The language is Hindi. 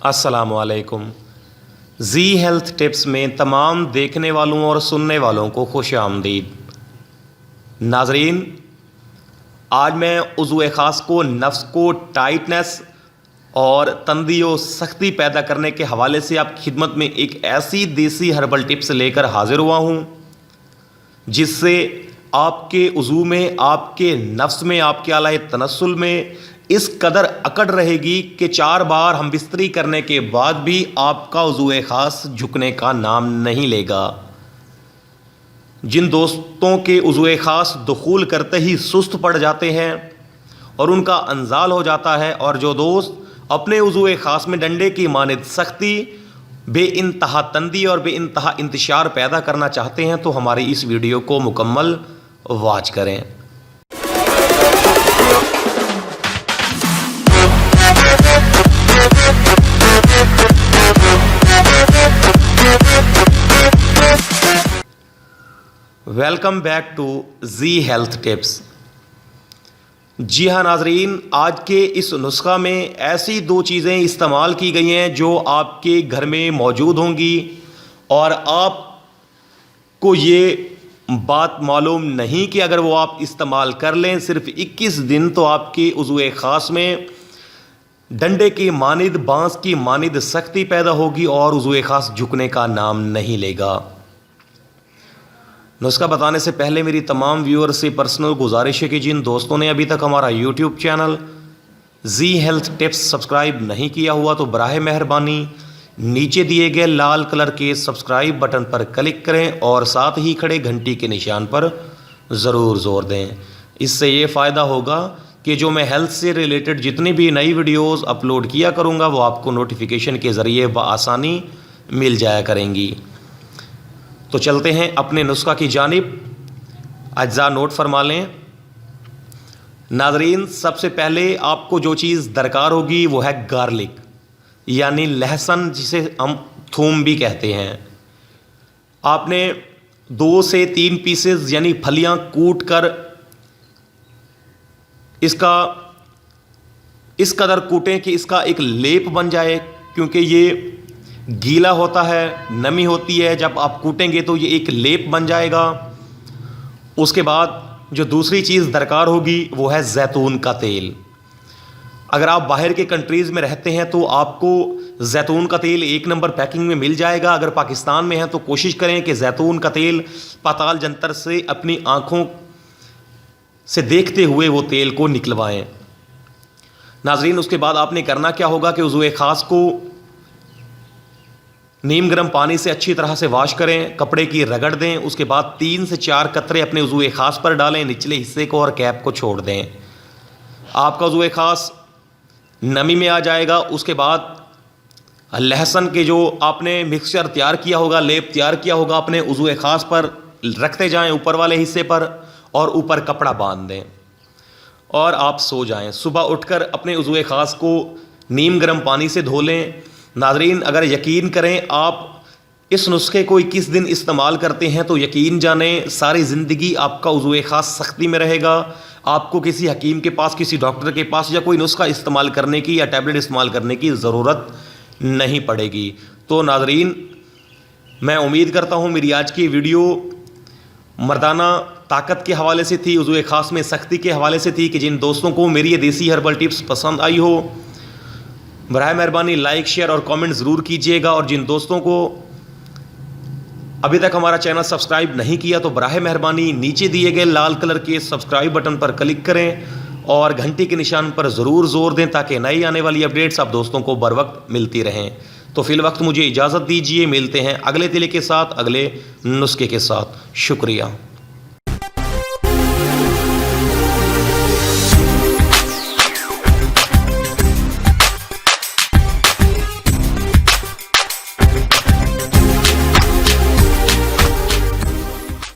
अस्सलामुअलैकुम। जी हेल्थ टिप्स में तमाम देखने वालों और सुनने वालों को खुश आमदीद। नाजरीन, आज मैं उज़्व ख़ास को, नफ्स को टाइटनेस और तंदी और सख्ती पैदा करने के हवाले से आपकी खिदमत में एक ऐसी देसी हर्बल टिप्स लेकर हाजिर हुआ हूँ जिससे आपके उज़ू में, आपके नफ्स में, आपके आला तनस्सुल में इस कदर अकड़ रहेगी कि 4 बार हम बिस्तरी करने के बाद भी आपका उज़्व ख़ास झुकने का नाम नहीं लेगा। जिन दोस्तों के उज़्व ख़ास दुखूल करते ही सुस्त पड़ जाते हैं और उनका अंजाल हो जाता है, और जो दोस्त अपने उज़्व ख़ास में डंडे की मानिद सख्ती, बेइंतहा तंदी और बेइंतहा इंतशार पैदा करना चाहते हैं तो हमारी इस वीडियो को मुकम्मल वॉच करें। Welcome back to Zee health tips. जी हाँ नाजरीन, आज के इस नुस्खा में ऐसी 2 चीज़ें इस्तेमाल की गई हैं जो आपके घर में मौजूद होंगी और आपको ये बात मालूम नहीं कि अगर वो आप इस्तेमाल कर लें सिर्फ 21 दिन तो आपके उज़्व ख़ास में डंडे की मानिद, बांस की मानिद सख्ती पैदा होगी और उज़्व ख़ास झुकने का नाम नहीं लेगा। नुस्खा बताने से पहले मेरी तमाम व्यूअर से पर्सनल गुजारिश है कि जिन दोस्तों ने अभी तक हमारा यूट्यूब चैनल जी हेल्थ टिप्स सब्सक्राइब नहीं किया हुआ तो बराह मेहरबानी नीचे दिए गए लाल कलर के सब्सक्राइब बटन पर क्लिक करें और साथ ही खड़े घंटी के निशान पर ज़रूर ज़ोर दें। इससे ये फ़ायदा होगा कि जो मैं हेल्थ से रिलेटेड जितनी भी नई वीडियोज़ अपलोड किया करूँगा वो आपको नोटिफिकेशन के ज़रिए बआसानी मिल जाया करेंगी। तो चलते हैं अपने नुस्खा की जानिब। अज्जा नोट फरमा लें। नाजरीन, सबसे पहले आपको जो चीज़ दरकार होगी वो है गार्लिक, यानी लहसुन, जिसे हम थूम भी कहते हैं। आपने 2 से 3 पीसेस यानी फलियां कूट कर इसका इस कदर कूटें कि इसका एक लेप बन जाए, क्योंकि ये गीला होता है, नमी होती है। जब आप कूटेंगे तो ये एक लेप बन जाएगा। उसके बाद जो दूसरी चीज़ दरकार होगी वो है जैतून का तेल। अगर आप बाहर के कंट्रीज़ में रहते हैं तो आपको जैतून का तेल 1 नंबर पैकिंग में मिल जाएगा। अगर पाकिस्तान में हैं तो कोशिश करें कि जैतून का तेल पाताल जंतर से अपनी आँखों से देखते हुए वो तेल को निकलवाएं। नाजरीन, उसके बाद आपने करना क्या होगा कि उज़्व ख़ास को नीम गर्म पानी से अच्छी तरह से वॉश करें, कपड़े की रगड़ दें। उसके बाद 3 से 4 कतरे अपने उज़्व ख़ास पर डालें, निचले हिस्से को और कैप को छोड़ दें। आपका उज़्व ख़ास नमी में आ जाएगा। उसके बाद लहसुन के जो आपने मिक्सचर तैयार किया होगा, लेप तैयार किया होगा, अपने उज़्व ख़ास पर रखते जाएं, ऊपर वाले हिस्से पर, और ऊपर कपड़ा बांध दें और आप सो जाएं। सुबह उठकर अपने उज़्व ख़ास को नीम गर्म पानी से धो लें। नाजरीन, अगर यकीन करें आप इस नुस्खे को 21 दिन इस्तेमाल करते हैं तो यकीन जानें सारी ज़िंदगी आपका उज़्व ख़ास सख्ती में रहेगा। आपको किसी हकीम के पास, किसी डॉक्टर के पास या कोई नुस्खा इस्तेमाल करने की या टैबलेट इस्तेमाल करने की ज़रूरत नहीं पड़ेगी। तो नाजरीन, मैं उम्मीद करता हूँ मेरी आज की वीडियो मर्दाना ताकत के हवाले से थी, उज़्व ख़ास में सख्ती के हवाले से थी, कि जिन दोस्तों को मेरी ये देसी हर्बल टिप्स पसंद आई हो बराए मेहरबानी लाइक, शेयर और कमेंट ज़रूर कीजिएगा। और जिन दोस्तों को अभी तक हमारा चैनल सब्सक्राइब नहीं किया तो बराए मेहरबानी नीचे दिए गए लाल कलर के सब्सक्राइब बटन पर क्लिक करें और घंटी के निशान पर ज़रूर ज़ोर दें ताकि नई आने वाली अपडेट्स आप दोस्तों को बर वक्त मिलती रहें। तो फिल वक्त मुझे इजाज़त दीजिए, मिलते हैं अगले तिले के साथ, अगले नुस्खे के साथ। शुक्रिया।